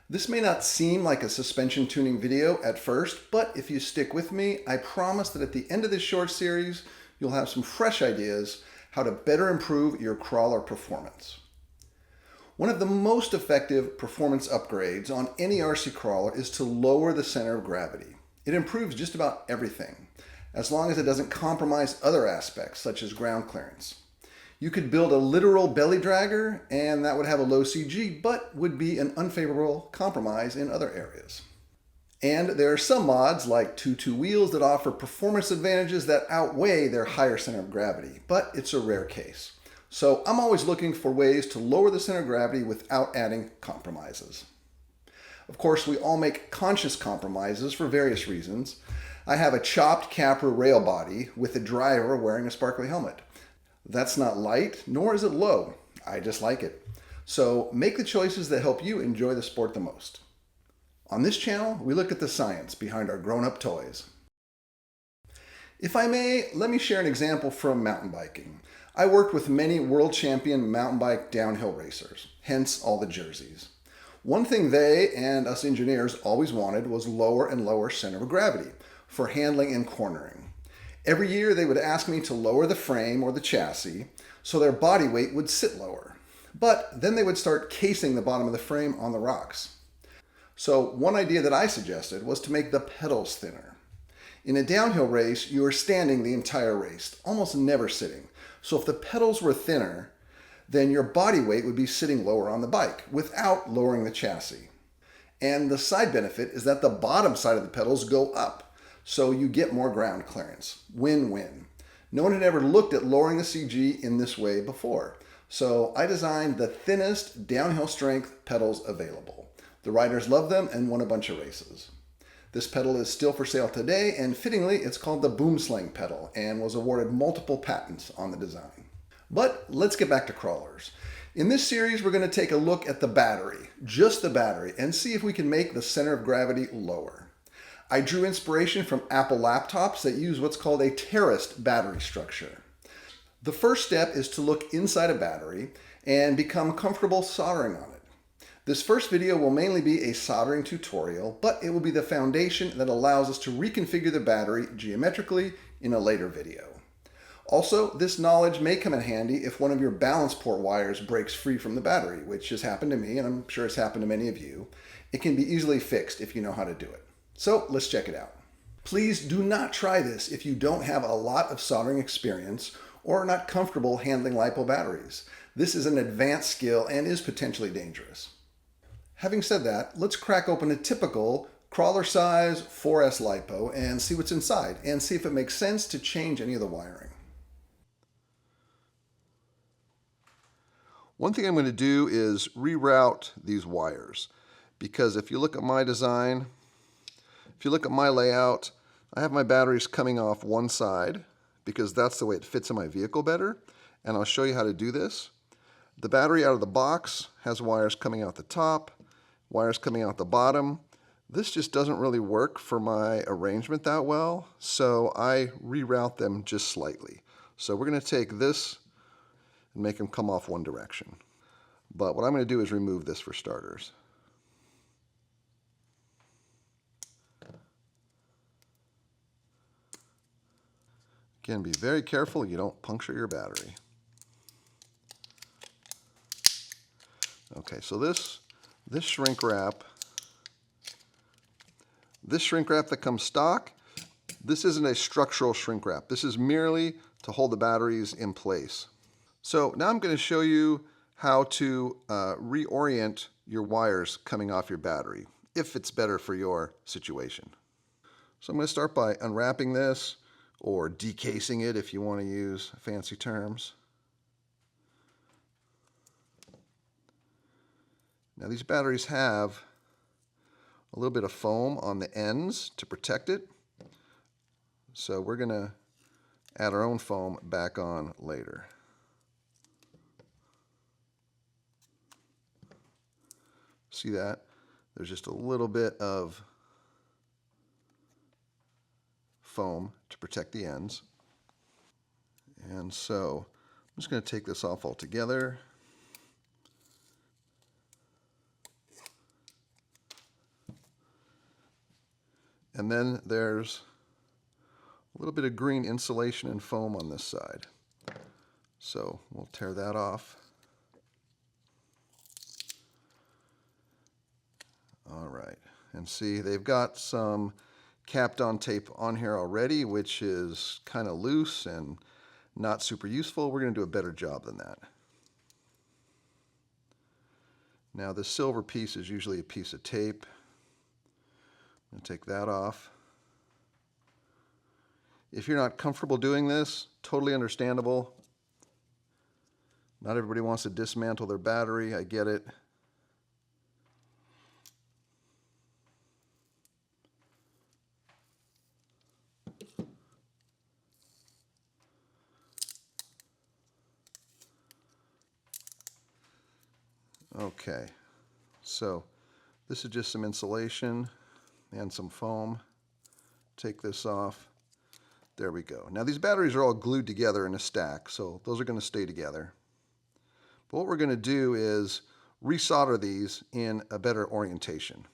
This may not seem like a suspension tuning video at first, but if you stick with me, I promise that at the end of this short series, you'll have some fresh ideas how to better improve your crawler performance. One of the most effective performance upgrades on any RC crawler is to lower the center of gravity. It improves just about everything, as long as it doesn't compromise other aspects, such as ground clearance. You could build a literal belly dragger, and that would have a low CG, but would be an unfavorable compromise in other areas. And there are some mods, like 2-2 wheels, that offer performance advantages that outweigh their higher center of gravity, but it's a rare case. So I'm always looking for ways to lower the center of gravity without adding compromises. Of course, we all make conscious compromises for various reasons. I have a chopped Capra rail body with a driver wearing a sparkly helmet. That's not light, nor is it low. I just like it. So make the choices that help you enjoy the sport the most. On this channel, we look at the science behind our grown-up toys. If I may, let me share an example from mountain biking. I worked with many world champion mountain bike downhill racers, hence all the jerseys. One thing they and us engineers always wanted was lower and lower center of gravity for handling and cornering. Every year they would ask me to lower the frame or the chassis so their body weight would sit lower. But then they would start casing the bottom of the frame on the rocks. So one idea that I suggested was to make the pedals thinner. In a downhill race, you are standing the entire race, almost never sitting. So if the pedals were thinner, then your body weight would be sitting lower on the bike without lowering the chassis. And the side benefit is that the bottom side of the pedals go up, so you get more ground clearance. Win-win. No one had ever looked at lowering the CG in this way before, so I designed the thinnest downhill strength pedals available. The riders loved them and won a bunch of races. This pedal is still for sale today, and fittingly, it's called the Boom Sling pedal and was awarded multiple patents on the design. But let's get back to crawlers. In this series, we're going to take a look at the battery, just the battery, and see if we can make the center of gravity lower. I drew inspiration from Apple laptops that use what's called a Terraced battery structure. The first step is to look inside a battery and become comfortable soldering on it. This first video will mainly be a soldering tutorial, but it will be the foundation that allows us to reconfigure the battery geometrically in a later video. Also, this knowledge may come in handy if one of your balance port wires breaks free from the battery, which has happened to me, and I'm sure it's happened to many of you. It can be easily fixed if you know how to do it. So let's check it out. Please do not try this if you don't have a lot of soldering experience or are not comfortable handling Lipo batteries. This is an advanced skill and is potentially dangerous. Having said that, let's crack open a typical crawler size 4S Lipo and see what's inside and see if it makes sense to change any of the wiring. One thing I'm going to do is reroute these wires, because if you look at my design, if you look at my layout, I have my batteries coming off one side because that's the way it fits in my vehicle better, and I'll show you how to do this. The battery out of the box has wires coming out the top, wires coming out the bottom. This just doesn't really work for my arrangement that well, so I reroute them just slightly. So we're going to take this and make them come off one direction. But what I'm going to do is remove this for starters. Again, be very careful you don't puncture your battery. Okay, so this shrink wrap that comes stock, this isn't a structural shrink wrap. This is merely to hold the batteries in place. So now I'm going to show you how to reorient your wires coming off your battery, if it's better for your situation. So I'm going to start by unwrapping this, or decasing it if you want to use fancy terms. Now these batteries have a little bit of foam on the ends to protect it, so we're going to add our own foam back on later. See that? There's just a little bit of foam to protect the ends. And so I'm just going to take this off altogether. And then there's a little bit of green insulation and foam on this side. So we'll tear that off. All right, and see, they've got some Kapton tape on here already, which is kind of loose and not super useful. We're going to do a better job than that. Now, the silver piece is usually a piece of tape. I'm going to take that off. If you're not comfortable doing this, totally understandable. Not everybody wants to dismantle their battery. I get it. Okay, so this is just some insulation and some foam. Take this off. There we go. Now these batteries are all glued together in a stack, so those are going to stay together. But what we're going to do is resolder these in a better orientation.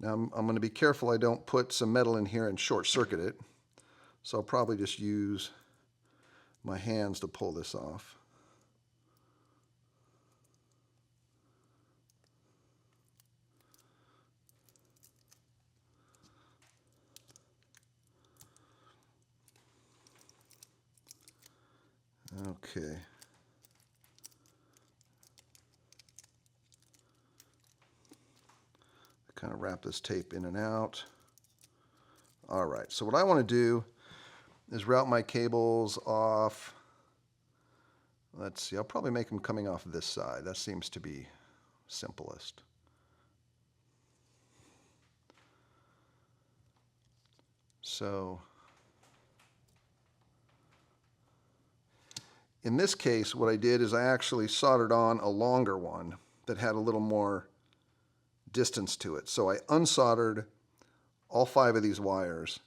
Now I'm going to be careful I don't put some metal in here and short circuit it, so I'll probably just use my hands to pull this off. Okay. Kind of wrap this tape in and out. All right, so what I want to do is route my cables off. Let's see, I'll probably make them coming off this side. That seems to be simplest. So in this case, what I did is I actually soldered on a longer one that had a little more distance to it. So I unsoldered all 5 of these wires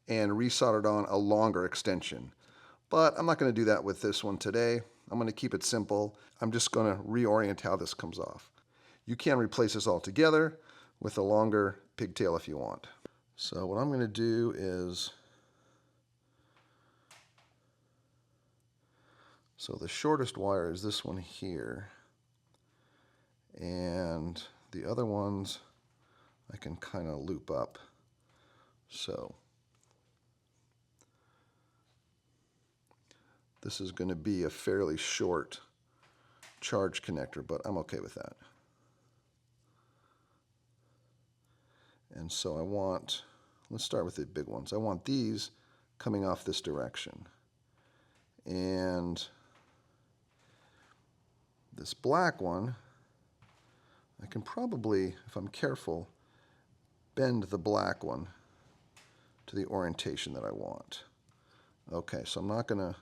and resoldered on a longer extension. But I'm not going to do that with this one today. I'm going to keep it simple. I'm just going to reorient how this comes off. You can replace this all together with a longer pigtail if you want. So what I'm going to do is, so the shortest wire is this one here, and the other ones I can kind of loop up. So this is going to be a fairly short charge connector, but I'm okay with that. And so I want, let's start with the big ones. I want these coming off this direction. And this black one, I can probably, if I'm careful, bend the black one to the orientation that I want. Okay, so I'm not gonna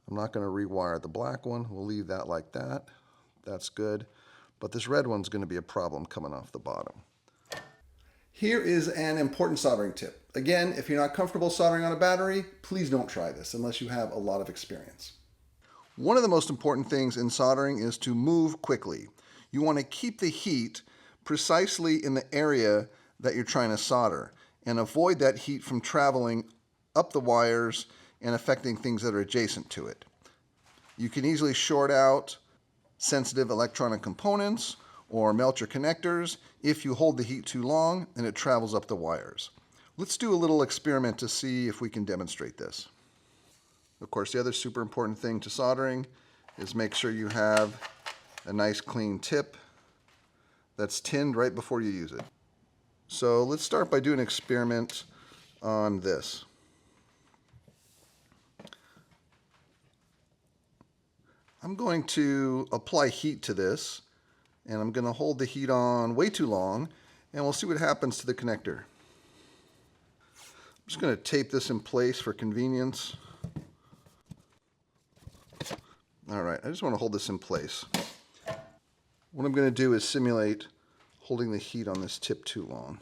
rewire the black one. We'll leave that like that. That's good. But this red one's going to be a problem coming off the bottom. Here is an important soldering tip. Again, if you're not comfortable soldering on a battery, please don't try this unless you have a lot of experience. One of the most important things in soldering is to move quickly. You want to keep the heat precisely in the area that you're trying to solder and avoid that heat from traveling up the wires and affecting things that are adjacent to it. You can easily short out sensitive electronic components or melt your connectors if you hold the heat too long and it travels up the wires. Let's do a little experiment to see if we can demonstrate this. Of course, the other super important thing to soldering is make sure you have a nice clean tip that's tinned right before you use it. So let's start by doing an experiment on this. I'm going to apply heat to this, and I'm going to hold the heat on way too long, and we'll see what happens to the connector. I'm just going to tape this in place for convenience. All right, I just want to hold this in place. What I'm going to do is simulate holding the heat on this tip too long.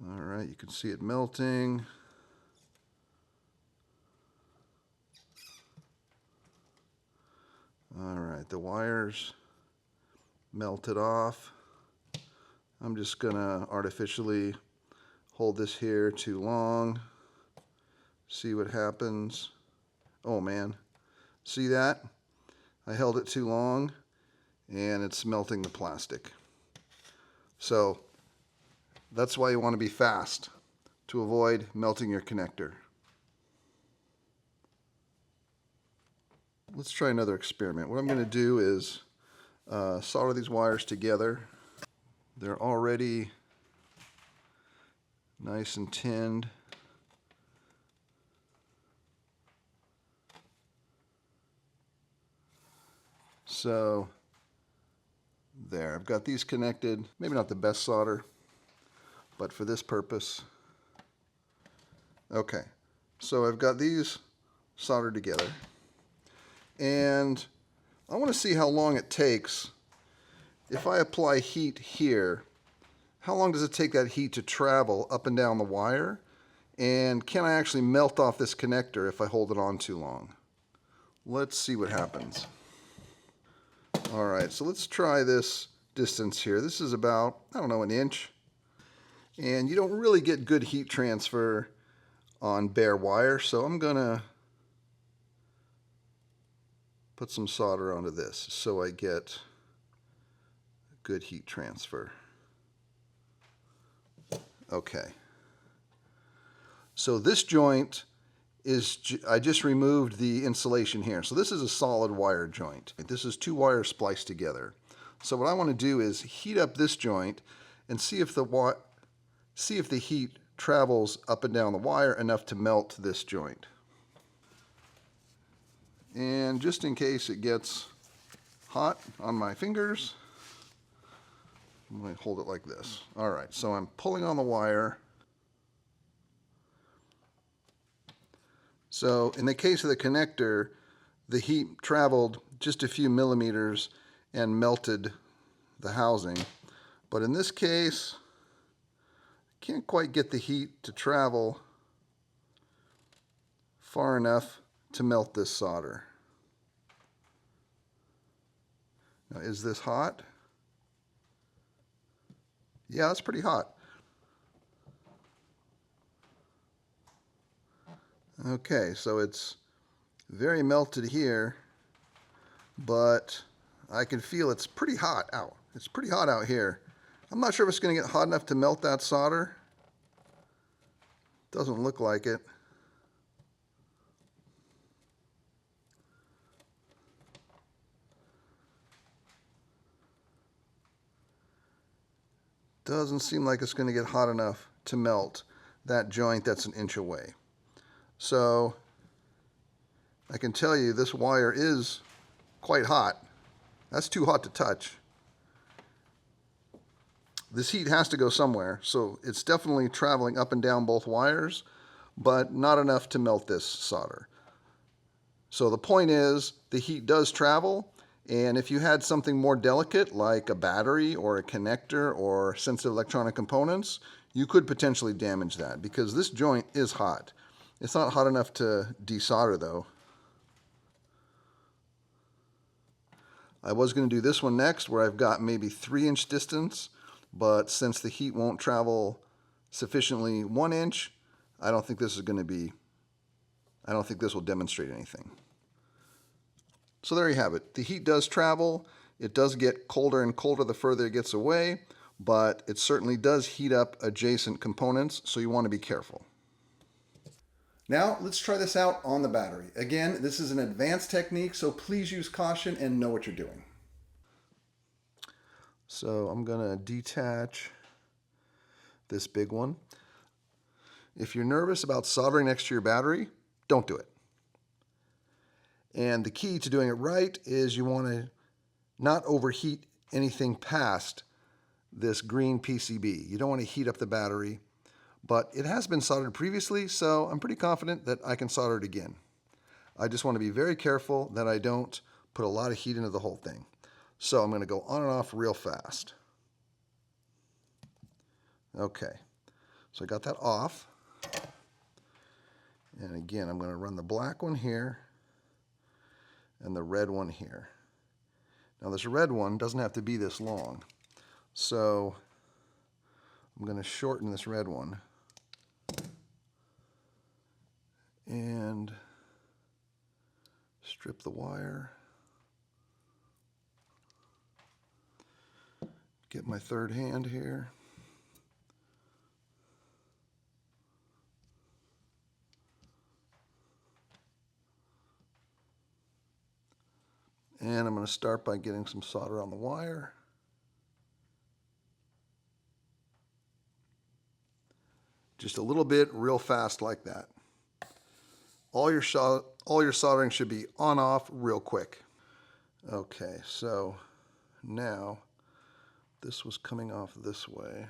All right, you can see it melting. All right. right, the wires melted off. I'm just gonna artificially hold this here too long, see what happens. Oh man, see that? I held it too long and it's melting the plastic. So that's why you want to be fast to avoid melting your connector. Let's try another experiment. What I'm going to do is solder these wires together. They're already nice and tinned. So there, I've got these connected. Maybe not the best solder, but for this purpose. Okay, so I've got these soldered together. And I want to see how long it takes. If I apply heat here, how long does it take that heat to travel up and down the wire? And can I actually melt off this connector if I hold it on too long? Let's see what happens. All right, so let's try this distance here. This is about, I don't know, an inch. And you don't really get good heat transfer on bare wire, so I'm gonna put some solder onto this so I get good heat transfer. Okay. So this joint is, I just removed the insulation here. So this is a solid wire joint. This is two wires spliced together. So what I want to do is heat up this joint and see if the heat travels up and down the wire enough to melt this joint. And just in case it gets hot on my fingers, I'm going to hold it like this. All right, so I'm pulling on the wire. So in the case of the connector, the heat traveled just a few millimeters and melted the housing. But in this case, I can't quite get the heat to travel far enough to melt this solder. Now, is this hot? Yeah, it's pretty hot. Okay, so it's very melted here, but I can feel it's pretty hot out. It's pretty hot out here. I'm not sure if it's going to get hot enough to melt that solder. Doesn't look like it. Doesn't seem like it's going to get hot enough to melt that joint that's an inch away. So I can tell you this wire is quite hot. That's too hot to touch. This heat has to go somewhere, so it's definitely traveling up and down both wires, but not enough to melt this solder. So the point is, the heat does travel, and if you had something more delicate, like a battery or a connector or sensitive electronic components, you could potentially damage that, because this joint is hot. It's not hot enough to desolder though. I was going to do this one next where I've got maybe 3-inch distance, but since the heat won't travel sufficiently 1 inch, I don't think this will demonstrate anything. So there you have it. The heat does travel. It does get colder and colder the further it gets away, but it certainly does heat up adjacent components, so you want to be careful. Now let's try this out on the battery. Again, this is an advanced technique, so please use caution and know what you're doing. So I'm going to detach this big one. If you're nervous about soldering next to your battery, don't do it. And the key to doing it right is you want to not overheat anything past this green PCB. You don't want to heat up the battery, but it has been soldered previously, so I'm pretty confident that I can solder it again. I just want to be very careful that I don't put a lot of heat into the whole thing. So I'm going to go on and off real fast. Okay, so I got that off. And again, I'm going to run the black one here and the red one here. Now this red one doesn't have to be this long, so I'm going to shorten this red one and strip the wire. Get my third hand here. And I'm going to start by getting some solder on the wire. Just a little bit, real fast like that. All your soldering should be on off real quick. Okay, so now this was coming off this way.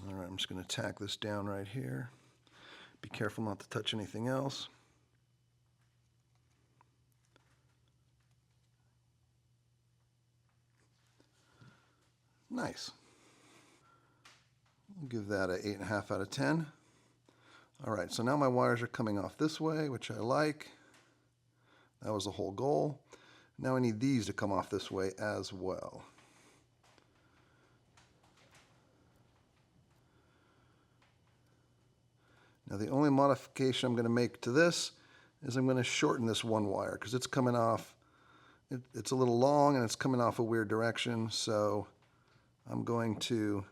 All right, I'm just going to tack this down right here. Be careful not to touch anything else. Nice. I'll give that an 8.5 out of 10. All right, so now my wires are coming off this way, which I like. That was the whole goal. Now I need these to come off this way as well. Now the only modification I'm going to make to this is I'm going to shorten this one wire because it's coming off, it's a little long and it's coming off a weird direction, so I'm going to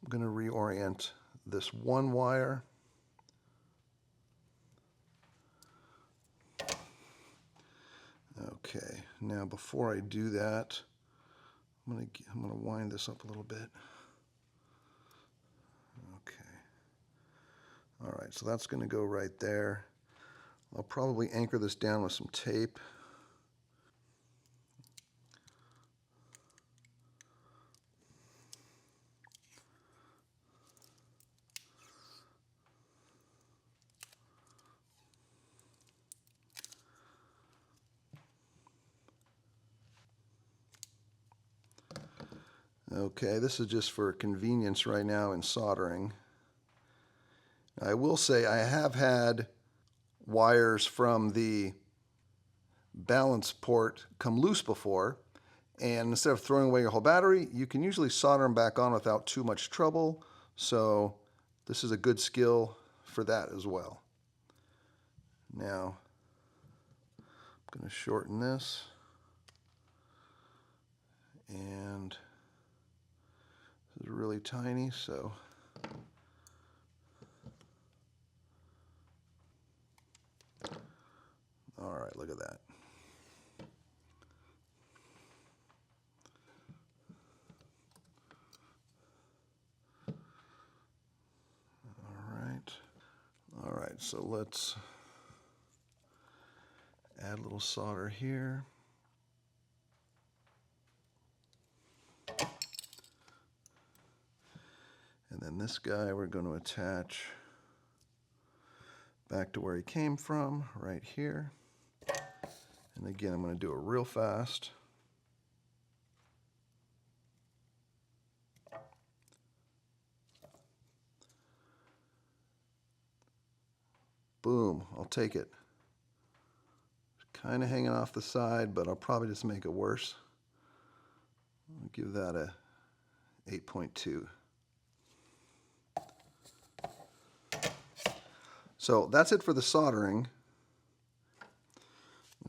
reorient this one wire. Okay, now before I do that, I'm gonna wind this up a little bit. Okay. All right, so that's gonna go right there. I'll probably anchor this down with some tape. Okay, this is just for convenience right now in soldering. I will say I have had wires from the balance port come loose before, and instead of throwing away your whole battery, you can usually solder them back on without too much trouble, so this is a good skill for that as well. Now, I'm going to shorten this, and this is really tiny, so all right, look at that. All right, so let's add a little solder here. And then this guy we're going to attach back to where he came from, right here. And again, I'm going to do it real fast. Boom, I'll take it. Kind of hanging off the side, but I'll probably just make it worse. I'll give that a 8.2. So that's it for the soldering.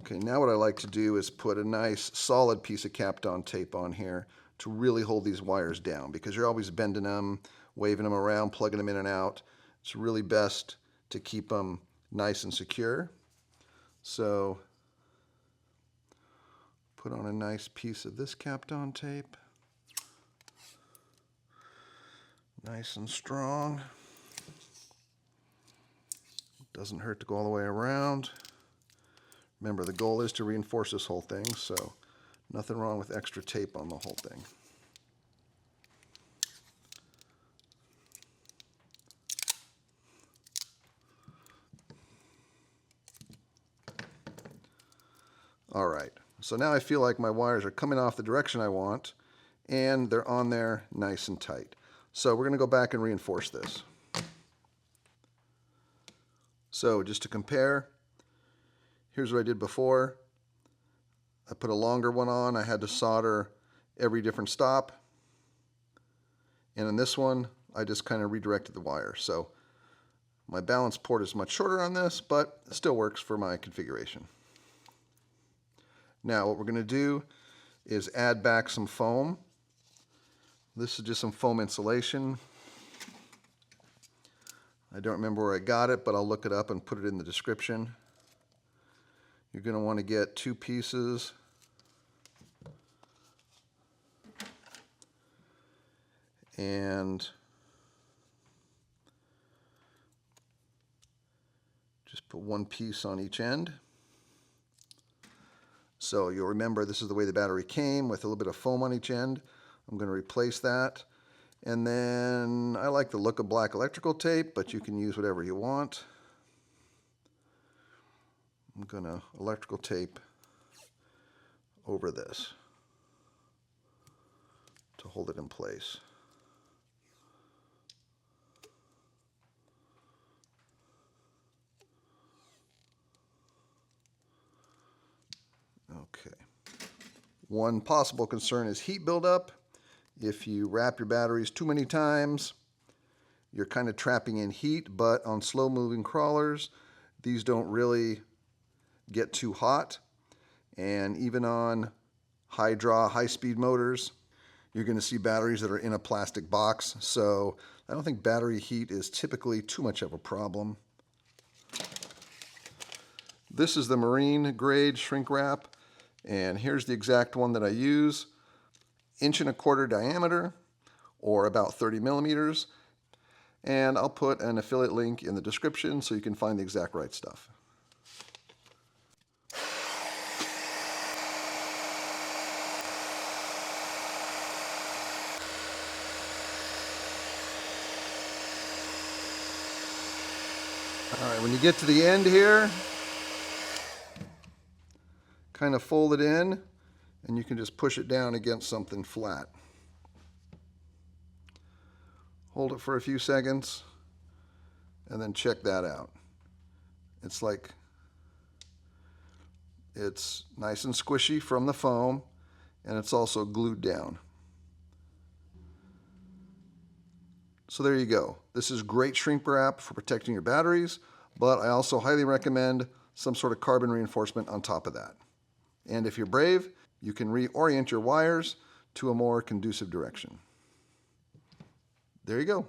Okay, now what I like to do is put a nice solid piece of Kapton tape on here to really hold these wires down, because you're always bending them, waving them around, plugging them in and out. It's really best to keep them nice and secure. So put on a nice piece of this Kapton tape. Nice and strong. Doesn't hurt to go all the way around. Remember, the goal is to reinforce this whole thing, so nothing wrong with extra tape on the whole thing. All right, so now I feel like my wires are coming off the direction I want, and they're on there nice and tight. So we're going to go back and reinforce this. So just to compare, here's what I did before. I put a longer one on. I had to solder every different stop. And in this one, I just kind of redirected the wire. So my balance port is much shorter on this, but it still works for my configuration. Now what we're going to do is add back some foam. This is just some foam insulation. I don't remember where I got it, but I'll look it up and put it in the description. You're going to want to get 2 pieces. And just put 1 piece on each end. So you'll remember this is the way the battery came, with a little bit of foam on each end. I'm going to replace that. And then I like the look of black electrical tape, but you can use whatever you want. I'm going to electrical tape over this to hold it in place. Okay. One possible concern is heat buildup. If you wrap your batteries too many times, you're kind of trapping in heat, but on slow-moving crawlers, these don't really get too hot. And even on high-draw, high-speed motors, you're going to see batteries that are in a plastic box. So I don't think battery heat is typically too much of a problem. This is the marine grade shrink wrap, and here's the exact one that I use. 1.25 inch diameter, or about 30 millimeters. And I'll put an affiliate link in the description so you can find the exact right stuff. All right, when you get to the end here, kind of fold it in, and you can just push it down against something flat. Hold it for a few seconds, and then check that out. It's like, it's nice and squishy from the foam, and it's also glued down. So there you go. This is great shrink wrap for protecting your batteries, but I also highly recommend some sort of carbon reinforcement on top of that. And if you're brave, you can reorient your wires to a more conducive direction. There you go.